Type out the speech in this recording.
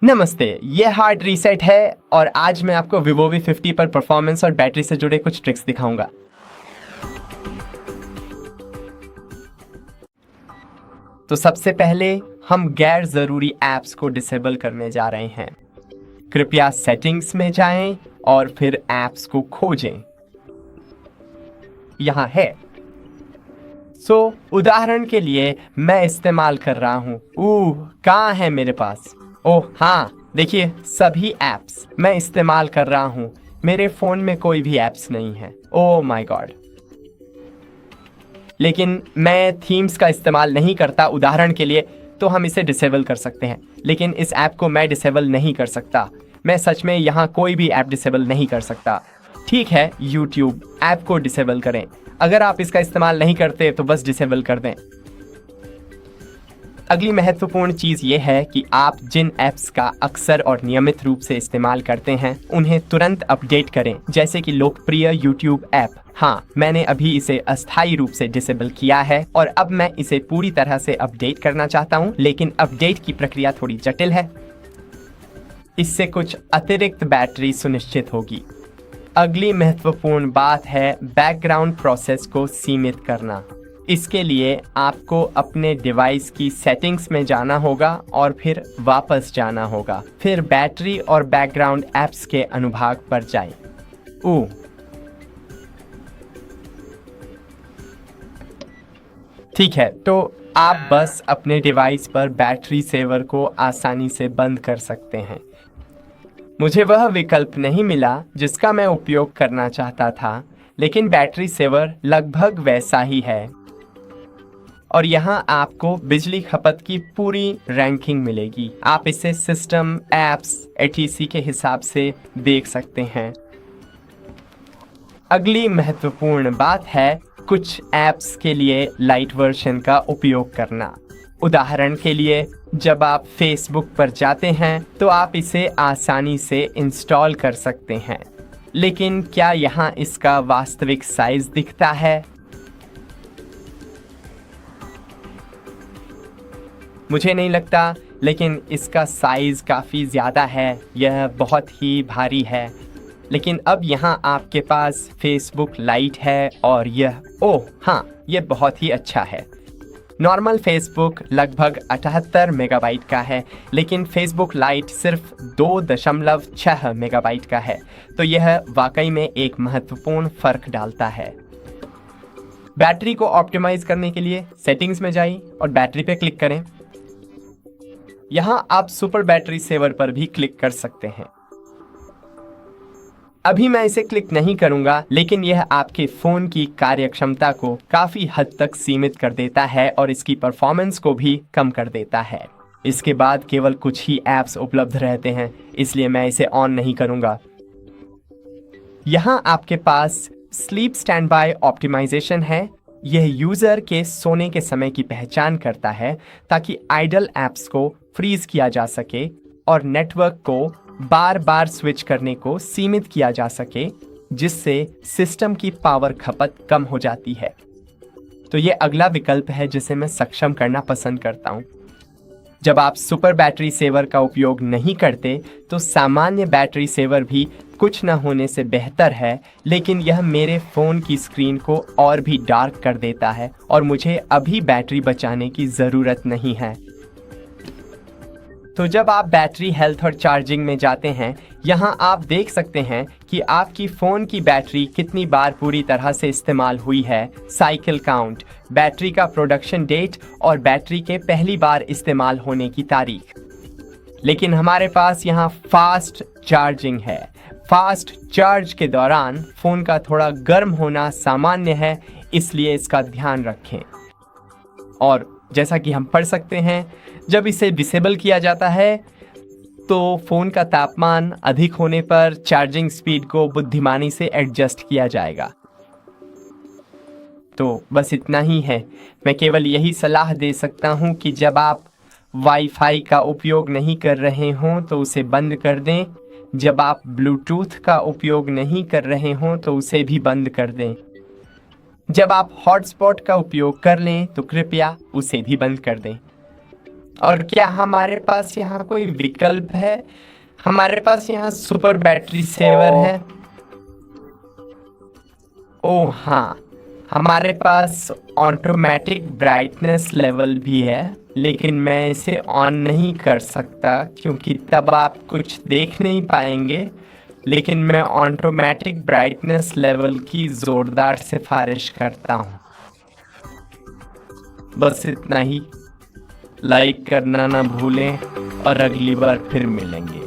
नमस्ते, ये hard reset है और आज मैं आपको Vivo V50 पर परफॉर्मेंस और बैटरी से जुड़े कुछ ट्रिक्स दिखाऊंगा। तो सबसे पहले हम गैर ज़रूरी ऐप्स को डिसेबल करने जा रहे हैं। कृपया सेटिंग्स में जाएं और फिर ऐप्स को खोजें। यहाँ है। उदाहरण के लिए मैं इस्तेमाल कर रहा हूँ। कहाँ है मेरे पास? ओह हाँ, देखिए सभी ऐप्स मैं इस्तेमाल कर रहा हूँ। मेरे फ़ोन में कोई भी ऐप्स नहीं है। Oh my God. लेकिन मैं थीम्स का इस्तेमाल नहीं करता उदाहरण के लिए, तो हम इसे डिसेबल कर सकते हैं। लेकिन इस ऐप को मैं डिसेबल नहीं कर सकता। मैं सच में यहाँ कोई भी ऐप डिसेबल नहीं कर सकता। ठीक है, यूट्यूब ऐप को डिसेबल करें। अगर आप इसका इस्तेमाल नहीं करते तो बस डिसेबल कर दें। अगली महत्वपूर्ण चीज़ ये है कि आप जिन ऐप्स का अक्सर और नियमित रूप से इस्तेमाल करते हैं उन्हें तुरंत अपडेट करें, जैसे कि लोकप्रिय यूट्यूब ऐप। हाँ, मैंने अभी इसे अस्थायी रूप से डिसेबल किया है और अब मैं इसे पूरी तरह से अपडेट करना चाहता हूँ, लेकिन अपडेट की प्रक्रिया थोड़ी जटिल है। इससे कुछ अतिरिक्त बैटरी सुनिश्चित होगी। अगली महत्वपूर्ण बात है बैकग्राउंड प्रोसेस को सीमित करना। इसके लिए आपको अपने डिवाइस की सेटिंग्स में जाना होगा और फिर वापस जाना होगा। फिर बैटरी और बैकग्राउंड ऐप्स के अनुभाग पर जाएं। ठीक है, तो आप बस अपने डिवाइस पर बैटरी सेवर को आसानी से बंद कर सकते हैं। मुझे वह विकल्प नहीं मिला जिसका मैं उपयोग करना चाहता था, लेकिन बैटरी सेवर लगभग वैसा ही है। और यहाँ आपको बिजली खपत की पूरी रैंकिंग मिलेगी। आप इसे सिस्टम, एप्स, etc के हिसाब से देख सकते हैं। अगली महत्वपूर्ण बात है कुछ ऐप्स के लिए लाइट वर्जन का उपयोग करना। उदाहरण के लिए, जब आप फेसबुक पर जाते हैं तो आप इसे आसानी से इंस्टॉल कर सकते हैं, लेकिन क्या यहाँ इसका वास्तविक साइज दिखता है? मुझे नहीं लगता, लेकिन इसका साइज़ काफ़ी ज़्यादा है। यह बहुत ही भारी है। लेकिन अब यहाँ आपके पास फेसबुक लाइट है और यह हाँ, यह बहुत ही अच्छा है। नॉर्मल फेसबुक लगभग 78 मेगाबाइट का है, लेकिन फेसबुक लाइट सिर्फ 2.6 मेगाबाइट का है। तो यह वाकई में एक महत्वपूर्ण फ़र्क डालता है। बैटरी को ऑप्टिमाइज़ करने के लिए सेटिंग्स में जाइए और बैटरी पे क्लिक करें। यहाँ आप सुपर बैटरी सेवर पर भी क्लिक कर सकते हैं। अभी मैं इसे क्लिक नहीं करूंगा, लेकिन यह आपके फ़ोन की कार्यक्षमता को काफ़ी हद तक सीमित कर देता है और इसकी परफॉर्मेंस को भी कम कर देता है। इसके बाद केवल कुछ ही ऐप्स उपलब्ध रहते हैं, इसलिए मैं इसे ऑन नहीं करूंगा। यहाँ आपके पास स्लीप स्टैंड बाय ऑप्टिमाइजेशन है। यह यूज़र के सोने के समय की पहचान करता है ताकि आइडल ऐप्स को फ्रीज किया जा सके और नेटवर्क को बार बार स्विच करने को सीमित किया जा सके, जिससे सिस्टम की पावर खपत कम हो जाती है। तो ये अगला विकल्प है जिसे मैं सक्षम करना पसंद करता हूँ। जब आप सुपर बैटरी सेवर का उपयोग नहीं करते तो सामान्य बैटरी सेवर भी कुछ न होने से बेहतर है, लेकिन यह मेरे फ़ोन की स्क्रीन को और भी डार्क कर देता है और मुझे अभी बैटरी बचाने की ज़रूरत नहीं है। तो जब आप बैटरी हेल्थ और चार्जिंग में जाते हैं, यहाँ आप देख सकते हैं कि आपकी फ़ोन की बैटरी कितनी बार पूरी तरह से इस्तेमाल हुई है, साइकिल काउंट, बैटरी का प्रोडक्शन डेट और बैटरी के पहली बार इस्तेमाल होने की तारीख। लेकिन हमारे पास यहाँ फास्ट चार्जिंग है। फास्ट चार्ज के दौरान फ़ोन का थोड़ा गर्म होना सामान्य है, इसलिए इसका ध्यान रखें। और जैसा कि हम पढ़ सकते हैं, जब इसे डिसेबल किया जाता है तो फ़ोन का तापमान अधिक होने पर चार्जिंग स्पीड को बुद्धिमानी से एडजस्ट किया जाएगा। तो बस इतना ही है। मैं केवल यही सलाह दे सकता हूँ कि जब आप वाईफाई का उपयोग नहीं कर रहे हों तो उसे बंद कर दें। जब आप ब्लूटूथ का उपयोग नहीं कर रहे हों तो उसे भी बंद कर दें। जब आप हॉटस्पॉट का उपयोग कर लें तो कृपया उसे भी बंद कर दें। और क्या हमारे पास यहाँ कोई विकल्प है? हमारे पास यहाँ सुपर बैटरी सेवर है। ओह हाँ, हमारे पास ऑटोमेटिक ब्राइटनेस लेवल भी है, लेकिन मैं इसे ऑन नहीं कर सकता क्योंकि तब आप कुछ देख नहीं पाएंगे। लेकिन मैं ऑटोमेटिक ब्राइटनेस लेवल की ज़ोरदार सिफारिश करता हूँ। बस इतना ही। लाइक करना ना भूलें और अगली बार फिर मिलेंगे।